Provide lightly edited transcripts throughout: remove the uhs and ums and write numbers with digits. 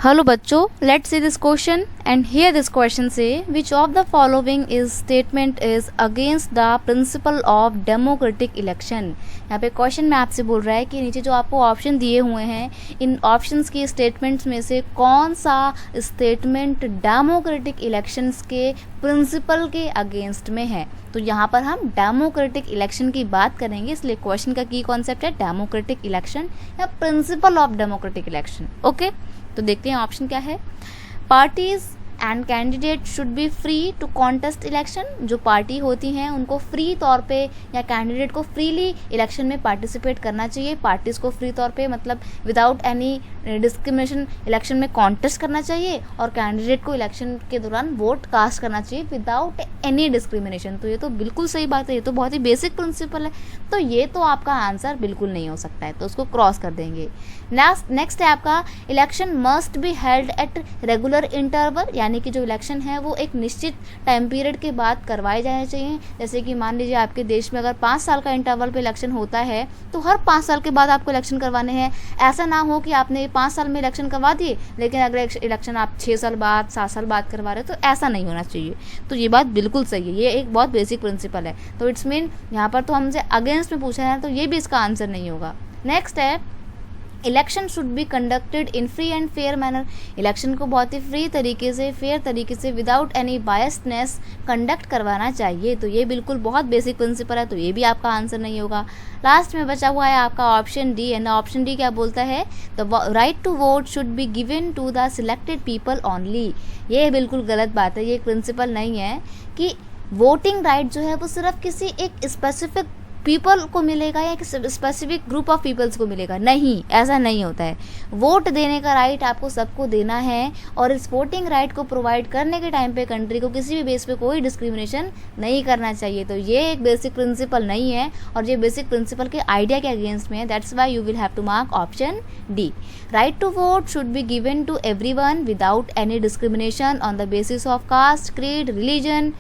Hello बच्चों, let's see this question and here this question say which of the following is statement is against the principle of democratic election। यहाँ पे question में आपसे बोल रहा है कि नीचे जो आपको ऑप्शन दिए हुए हैं इन ऑप्शंस की स्टेटमेंट्स में से कौन सा स्टेटमेंट डेमोक्रेटिक इलेक्शंस के प्रिंसिपल के अगेंस्ट में है। तो यहाँ पर हम डेमोक्रेटिक इलेक्शन की बात करेंगे, इसलिए क्वेश्चन का की कॉन्सेप्ट है डेमोक्रेटिक इलेक्शन या principle of democratic election. Okay, तो देखते हैं ऑप्शन क्या है। Parties and candidate should be free to contest election. जो पार्टी होती हैं उनको फ्री तौर पे या कैंडिडेट को फ्रीली इलेक्शन में पार्टिसिपेट करना चाहिए। पार्टीज़ को फ्री तौर पे मतलब विदाउट एनी डिस्क्रिमिनेशन इलेक्शन में कॉन्टेस्ट करना चाहिए और कैंडिडेट को इलेक्शन के दौरान वोट कास्ट करना चाहिए विदाउट एनी डिस्क्रिमिनेशन। तो ये तो बिल्कुल सही बात है, ये तो बहुत ही बेसिक प्रिंसिपल है। तो ये तो आपका आंसर बिल्कुल नहीं हो सकता है, तो उसको क्रॉस कर देंगे। नेक्स्ट है आपका election must be held at regular interval, यानी कि जो इलेक्शन है वो एक निश्चित टाइम पीरियड के बाद करवाए जाने चाहिए। जैसे कि मान लीजिए आपके देश में अगर 5 साल का इंटरवल पे इलेक्शन होता है तो हर 5 साल के बाद आपको इलेक्शन करवाने हैं। ऐसा ना हो कि आपने 5 साल में इलेक्शन करवा दिए लेकिन अगर इलेक्शन आप 6 साल बाद 7 साल बाद करवा रहे हो, तो ऐसा नहीं होना चाहिए। तो ये बात बिल्कुल सही है, ये एक बहुत बेसिक प्रिंसिपल है। तो इट्स मीन यहाँ पर तो हमसे अगेंस्ट में पूछा है, तो ये भी इसका आंसर नहीं होगा। नेक्स्ट है election should be conducted in free and fair manner. Election को बहुत ही फ्री तरीके से, फेयर तरीके से, विदाउट एनी बायसनेस कंडक्ट करवाना चाहिए। तो ये बिल्कुल बहुत बेसिक प्रिंसिपल है, तो ये भी आपका आंसर नहीं होगा। लास्ट में बचा हुआ है आपका option D, and option D क्या बोलता है, the right to vote should be given to the selected people only. ये बिल्कुल गलत बात है, ये प्रिंसिपल नहीं है कि वोटिंग राइट जो है वो सिर्फ किसी एक स्पेसिफिक पीपल को मिलेगा या स्पेसिफिक ग्रुप ऑफ पीपल्स को मिलेगा। नहीं, ऐसा नहीं होता है। वोट देने का राइट आपको सबको देना है और इस वोटिंग राइट को प्रोवाइड करने के टाइम पे कंट्री को किसी भी बेस पे कोई डिस्क्रिमिनेशन नहीं करना चाहिए। तो ये एक बेसिक प्रिंसिपल नहीं है और ये बेसिक प्रिंसिपल के आइडिया के अगेंस्ट में है। That's why you will have to mark option D. Right to vote should be given to everyone without any discrimination on the basis of caste, creed, religion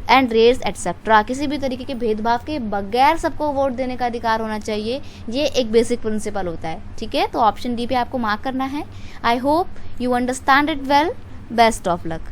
and race etcetera. किसी भी तरीके के भेदभाव के बगैर सबको वोट देने का अधिकार होना चाहिए। ये एक बेसिक प्रिंसिपल होता है, ठीक है। तो ऑप्शन डी पे आपको मार्क करना है। I hope you understand it well. Best of luck.